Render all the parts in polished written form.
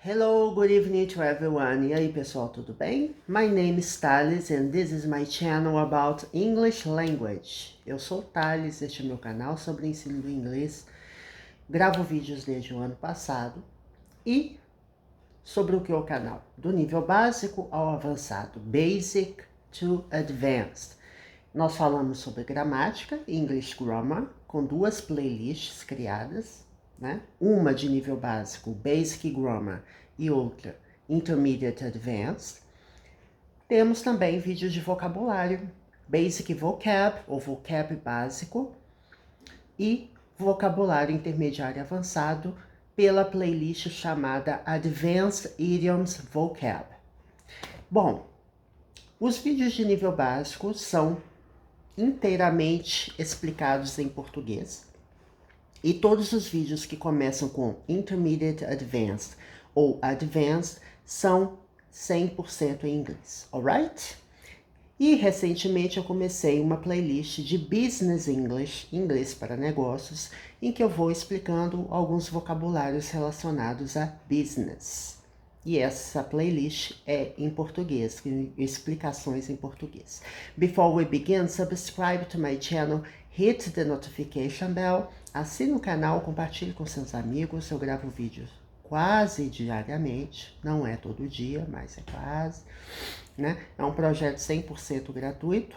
Hello, good evening to everyone. E aí, pessoal, tudo bem? My name is Thales and this is my channel about English language. Eu sou Thales, este é meu canal sobre ensino do inglês. Gravo vídeos desde o ano passado e sobre o que é o canal? Do nível básico ao avançado, Basic to Advanced. Nós falamos sobre gramática, English Grammar, com duas playlists criadas, né? Uma de nível básico, Basic Grammar, e outra, Intermediate Advanced. Temos também vídeos de vocabulário, Basic Vocab, ou Vocab básico, e vocabulário intermediário avançado, pela playlist chamada Advanced Idioms Vocab. Bom, os vídeos de nível básico são inteiramente explicados em português. E todos os vídeos que começam com Intermediate Advanced ou Advanced são 100% em inglês, alright? E recentemente eu comecei uma playlist de Business English, inglês para negócios, em que eu vou explicando alguns vocabulários relacionados a business. E essa playlist é em português, com explicações em português. Before we begin, subscribe to my channel, hit the notification bell, assine o canal, compartilhe com seus amigos. Eu gravo vídeos quase diariamente, não é todo dia, mas é quase, né? É um projeto 100% gratuito.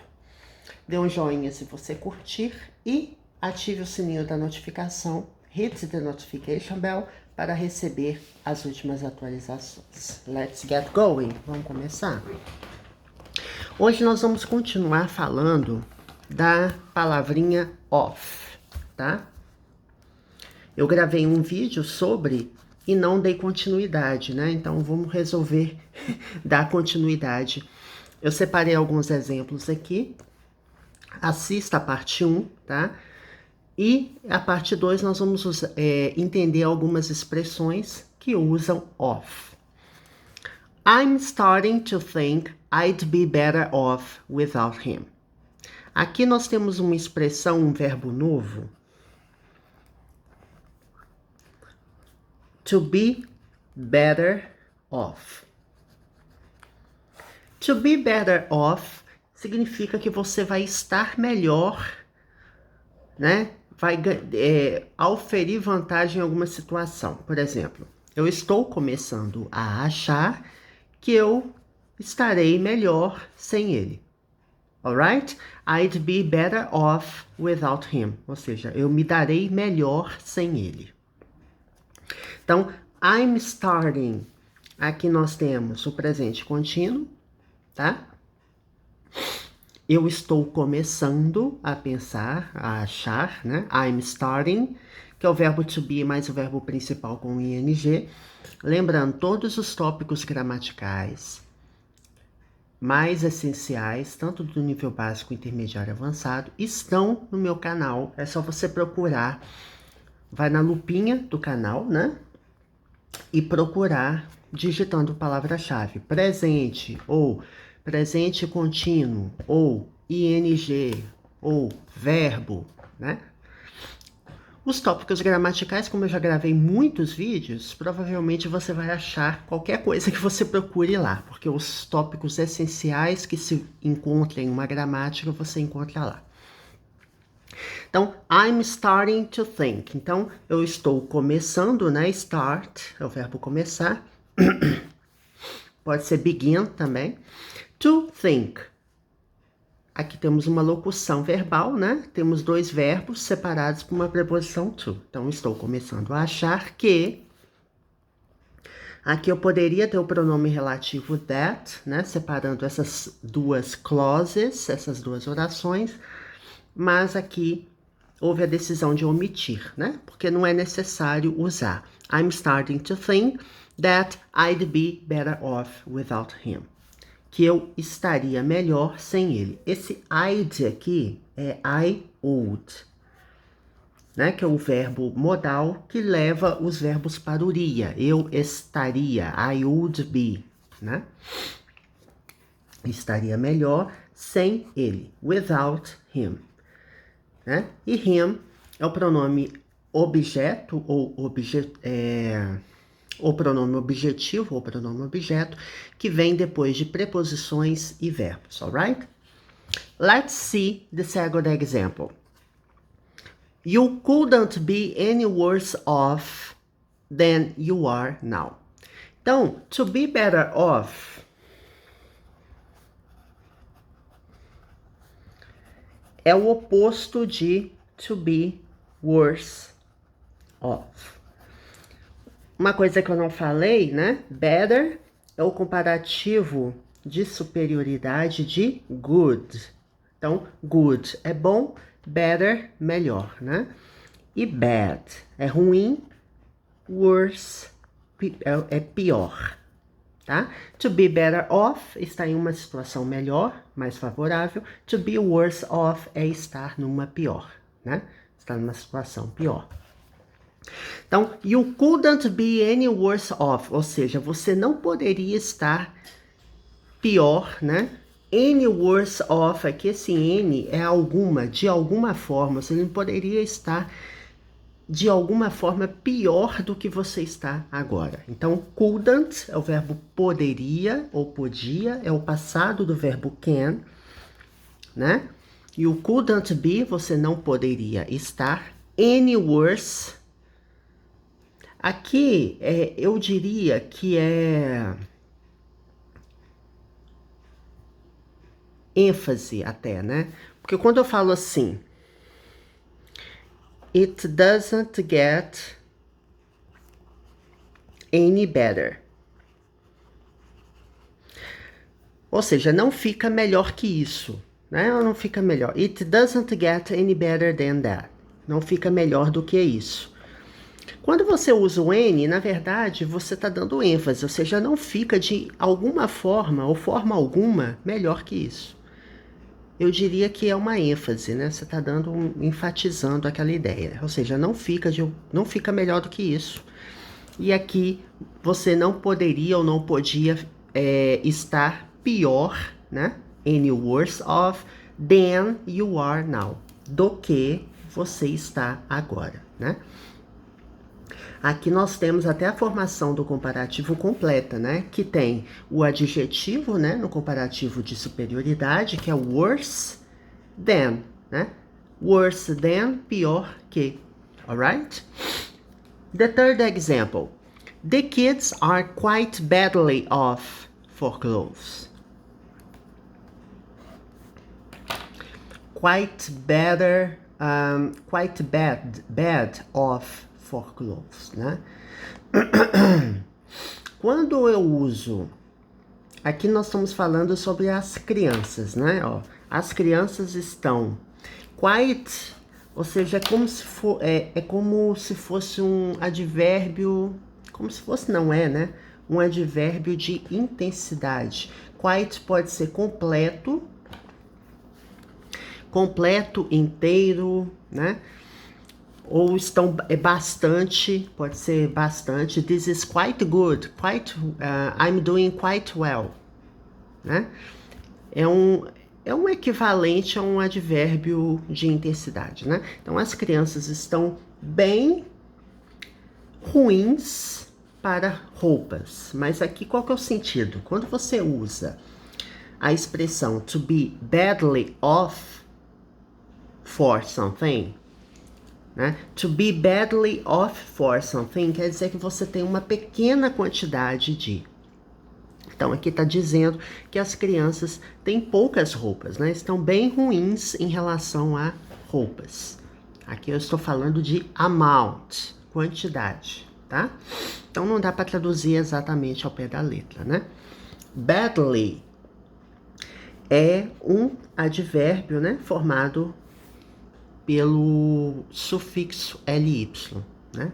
Dê um joinha se você curtir e ative o sininho da notificação, hit the notification bell, para receber as últimas atualizações. Let's get going! Vamos começar? Hoje nós vamos continuar falando da palavrinha off, tá? Eu gravei um vídeo sobre e não dei continuidade, né? Então vamos resolver dar continuidade. Eu separei alguns exemplos aqui. Assista a parte 1, tá? E a parte 2 nós vamos entender algumas expressões que usam off. I'm starting to think I'd be better off without him. Aqui nós temos uma expressão, um verbo novo. To be better off. To be better off significa que você vai estar melhor, né? Vai auferir vantagem em alguma situação. Por exemplo, eu estou começando a achar que eu estarei melhor sem ele. Alright? I'd be better off without him. Ou seja, eu me darei melhor sem ele. Então, I'm starting. Aqui nós temos o presente contínuo, tá? Eu estou começando a pensar, a achar, né? I'm starting, que é o verbo to be mais o verbo principal com ing. Lembrando, todos os tópicos gramaticais mais essenciais, tanto do nível básico, intermediário e avançado, estão no meu canal. É só você procurar, vai na lupinha do canal, né? E procurar digitando palavra-chave presente ou presente contínuo, ou ing, ou verbo, né? Os tópicos gramaticais, como eu já gravei muitos vídeos, provavelmente você vai achar qualquer coisa que você procure lá, porque os tópicos essenciais que se encontram em uma gramática, você encontra lá. Então, I'm starting to think. Então, eu estou começando, né? Start é o verbo começar. Pode ser begin também. To think. Aqui temos uma locução verbal, né? Temos dois verbos separados por uma preposição to. Então, estou começando a achar que... Aqui eu poderia ter o pronome relativo that, né? Separando essas duas clauses, essas duas orações. Mas aqui houve a decisão de omitir, né? Porque não é necessário usar. I'm starting to think that I'd be better off without him. Que eu estaria melhor sem ele. Esse I'd aqui é I would, né? Que é o verbo modal que leva os verbos para o iria. Eu estaria, I would be, né? Estaria melhor sem ele, without him, né? E him é o pronome objeto ou ou pronome objetivo ou pronome objeto, que vem depois de preposições e verbos, alright? Let's see the second example. You couldn't be any worse off than you are now. Então, to be better off é o oposto de to be worse off. Uma coisa que eu não falei, né? Better é o comparativo de superioridade de good. Então, good é bom, better, melhor, né? E bad é ruim, worse é pior, tá? To be better off está em uma situação melhor, mais favorável. To be worse off é estar numa pior, né? Estar numa situação pior. Então, you couldn't be any worse off, ou seja, você não poderia estar pior, né? Any worse off, aqui esse N é alguma, de alguma forma, você não poderia estar de alguma forma pior do que você está agora. Então, couldn't é o verbo poderia ou podia, é o passado do verbo can, né? E o couldn't be, você não poderia estar. Any worse, aqui eu diria que é ênfase até, né? Porque quando eu falo assim, it doesn't get any better. Ou seja, não fica melhor que isso, né? Não fica melhor. It doesn't get any better than that. Não fica melhor do que isso. Quando você usa o N, na verdade, você está dando ênfase, ou seja, não fica de alguma forma ou forma alguma melhor que isso. Eu diria que é uma ênfase, né? Você está enfatizando aquela ideia. Ou seja, não fica melhor do que isso. E aqui você não poderia ou não podia estar pior, né? Any worse off than you are now. Do que você está agora, né? Aqui nós temos até a formação do comparativo completa, né? Que tem o adjetivo, né? No comparativo de superioridade, que é worse than, né? Worse than, pior que. Alright? The third example. The kids are quite badly off for clothes. Quite bad off for clothes, né? Quando eu uso, aqui nós estamos falando sobre as crianças, né? Ó, as crianças estão quite, ou seja, é como se fosse um advérbio, como se fosse, não é, né? Um advérbio de intensidade. Quite pode ser completo, inteiro, né? Ou estão bastante, pode ser bastante. This is quite good, I'm doing quite well, né? É um equivalente a um advérbio de intensidade, né? Então, as crianças estão bem ruins para roupas. Mas aqui, qual que é o sentido? Quando você usa a expressão to be badly off for something, né? To be badly off for something quer dizer que você tem uma pequena quantidade de. Então, aqui está dizendo que as crianças têm poucas roupas, né? Estão bem ruins em relação a roupas. Aqui eu estou falando de amount, quantidade, tá? Então, não dá para traduzir exatamente ao pé da letra, né? Badly é um advérbio, né? Formado pelo sufixo ly, né?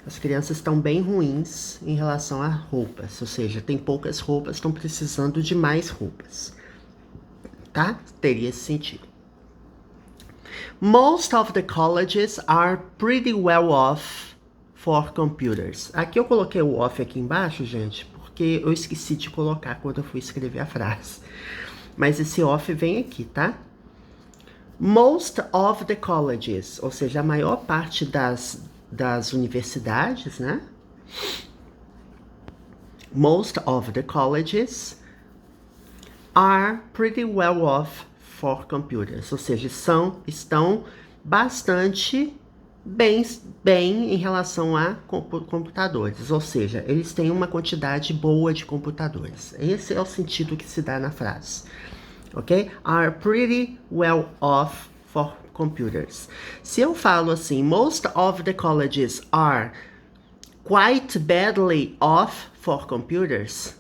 As crianças estão bem ruins em relação a roupas, ou seja, tem poucas roupas, estão precisando de mais roupas, tá? Teria esse sentido. Most of the colleges are pretty well off for computers. Aqui eu coloquei o off aqui embaixo, gente, porque eu esqueci de colocar quando eu fui escrever a frase. Mas esse off vem aqui, tá? Most of the colleges, ou seja, a maior parte das universidades, né? Most of the colleges are pretty well off for computers. Ou seja, estão bastante bem em relação a computadores. Ou seja, eles têm uma quantidade boa de computadores. Esse é o sentido que se dá na frase. Ok? Are pretty well off for computers. Se eu falo assim, most of the colleges are quite badly off for computers,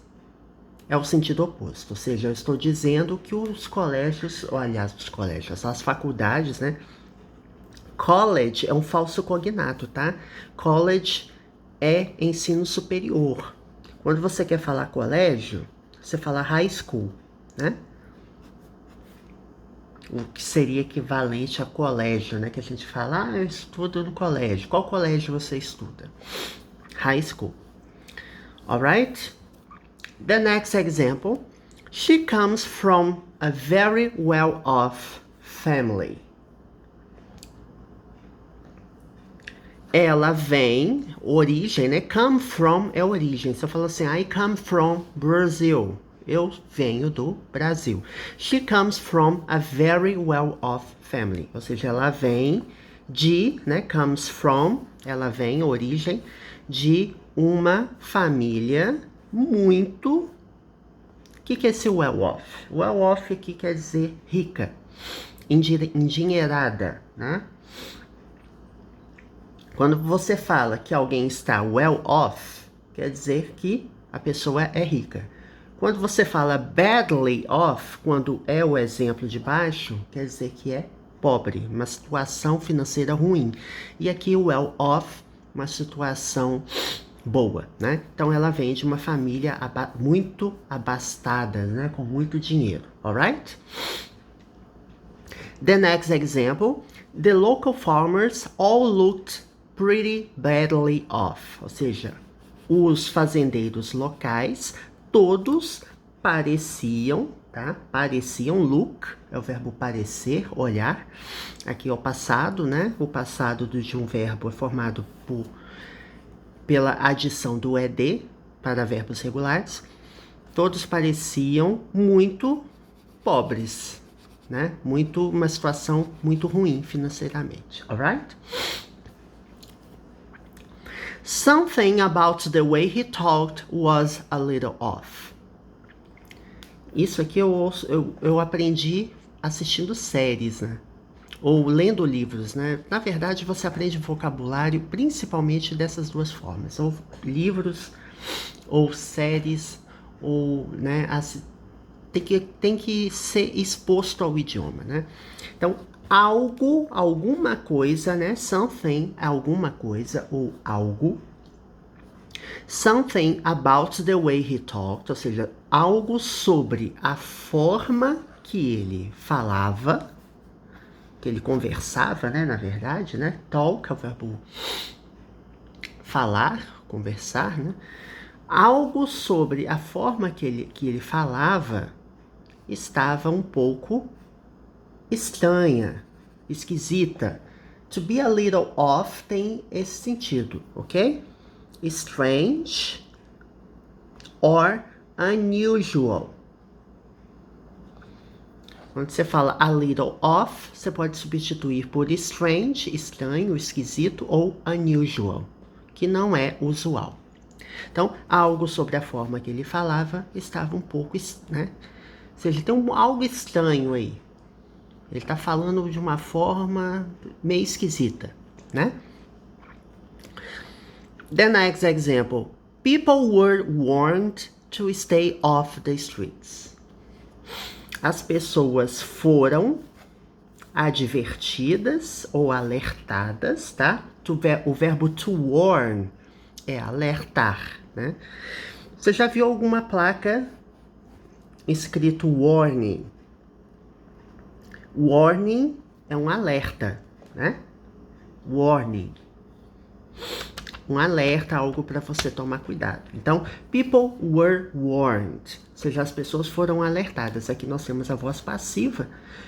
é o sentido oposto. Ou seja, eu estou dizendo que os colégios, ou aliás, os colégios, as faculdades, né? College é um falso cognato, tá? College é ensino superior. Quando você quer falar colégio, você fala high school, né? O que seria equivalente a colégio, né? Que a gente fala, eu estudo no colégio. Qual colégio você estuda? High school. Alright? The next example. She comes from a very well-off family. Ela vem, origem, né? Come from é origem. Se eu falo assim, I come from Brazil. Eu venho do Brasil. She comes from a very well-off family. Ou seja, ela vem de, né? Comes from, ela vem, origem, de uma família muito... O que é esse well-off? Well-off aqui quer dizer rica, endinheirada, né? Quando você fala que alguém está well off, quer dizer que a pessoa é rica. Quando você fala badly off, quando é o exemplo de baixo, quer dizer que é pobre, uma situação financeira ruim. E aqui o well off, uma situação boa, né? Então ela vem de uma família muito abastada, né? Com muito dinheiro, alright? The next example, the local farmers all looked pretty badly off. Ou seja, os fazendeiros locais, todos pareciam, tá? Pareciam, look, é o verbo parecer, olhar. Aqui é o passado, né? O passado de um verbo é formado pela adição do ed para verbos regulares. Todos pareciam muito pobres, né? Uma situação muito ruim financeiramente, alright? Something about the way he talked was a little off. Isso aqui eu aprendi assistindo séries, né? Ou lendo livros, né? Na verdade, você aprende vocabulário principalmente dessas duas formas. Ou livros, ou séries, ou, né? Tem que ser exposto ao idioma, né? Então, alguma coisa, né? Something, alguma coisa ou algo. Something about the way he talked, ou seja, algo sobre a forma que ele falava, que ele conversava, né? Na verdade, né? Talk é o verbo falar, conversar, né? Algo sobre a forma que ele falava estava um pouco estranha, esquisita. To be a little off tem esse sentido, ok? Strange or unusual. Quando você fala a little off, você pode substituir por strange, estranho, esquisito, ou unusual, que não é usual. Então, algo sobre a forma que ele falava estava um pouco, né? Ou seja, tem algo estranho aí. Ele está falando de uma forma meio esquisita, né? The next example. People were warned to stay off the streets. As pessoas foram advertidas ou alertadas, tá? O verbo to warn é alertar, né? Você já viu alguma placa escrito warning? Warning é um alerta, né? Warning. Um alerta, algo para você tomar cuidado. Então, people were warned. Ou seja, as pessoas foram alertadas. Aqui nós temos a voz passiva,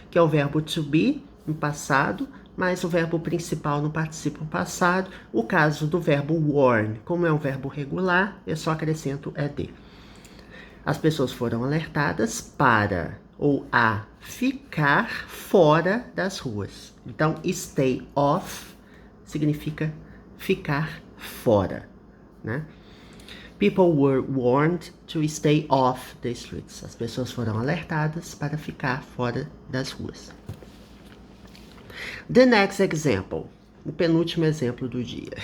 que é o verbo to be, no passado, mas o verbo principal no particípio passado. O caso do verbo warn, como é um verbo regular, eu só acrescento ed. As pessoas foram alertadas para ou a ficar fora das ruas. Então, stay off significa ficar fora, né? People were warned to stay off the streets. As pessoas foram alertadas para ficar fora das ruas. The next example, o penúltimo exemplo do dia.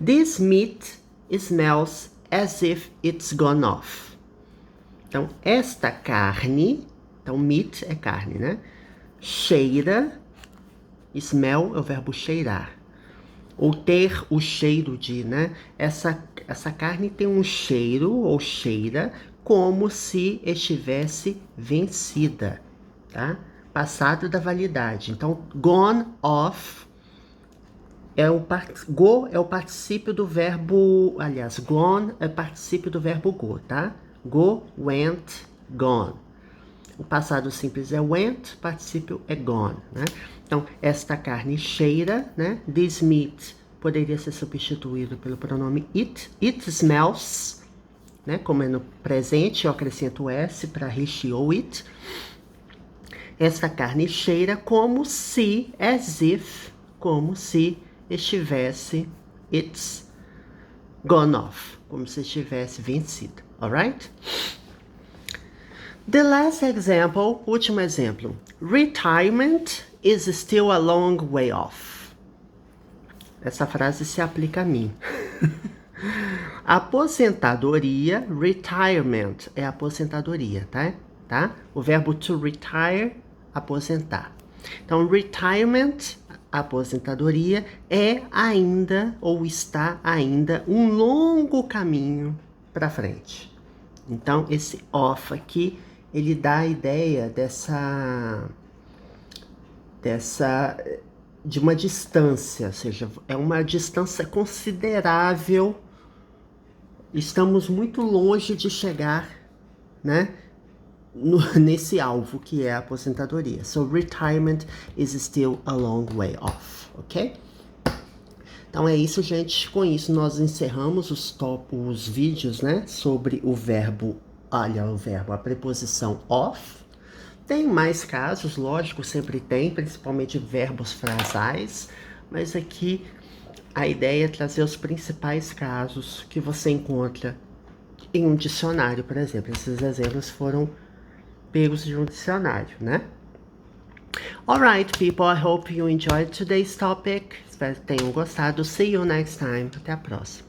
This meat smells as if it's gone off. Então, esta carne, então meat é carne, né? Cheira, smell é o verbo cheirar. Ou ter o cheiro de, né? Essa carne tem um cheiro ou cheira como se estivesse vencida, tá? Passado da validade. Então, gone off go é o particípio do verbo, aliás, gone é particípio do verbo go, tá? Go, went, gone. O passado simples é went, o particípio é gone, né? Então, esta carne cheira, né? This meat poderia ser substituído pelo pronome it. It smells, né? Como é no presente, eu acrescento s para he, ou it. Esta carne cheira como se, as if, como se estivesse, it's gone off, como se estivesse vencido, alright? The last example, último exemplo. Retirement is still a long way off. Essa frase se aplica a mim. Aposentadoria, retirement, é aposentadoria, tá? O verbo to retire, aposentar. Então, retirement, aposentadoria, é ainda, ou está ainda, um longo caminho para frente. Então, esse off aqui, ele dá a ideia de uma distância, ou seja, é uma distância considerável. Estamos muito longe de chegar, né, nesse alvo que é a aposentadoria. So, retirement is still a long way off, ok? Então é isso, gente. Com isso nós encerramos os vídeos, né, sobre o verbo, a preposição of. Tem mais casos, lógico, sempre tem, principalmente verbos frasais, mas aqui a ideia é trazer os principais casos que você encontra em um dicionário, por exemplo. Esses exemplos foram pegos de um dicionário, né? Alright, people, I hope you enjoyed today's topic. Espero que tenham gostado. See you next time. Até a próxima.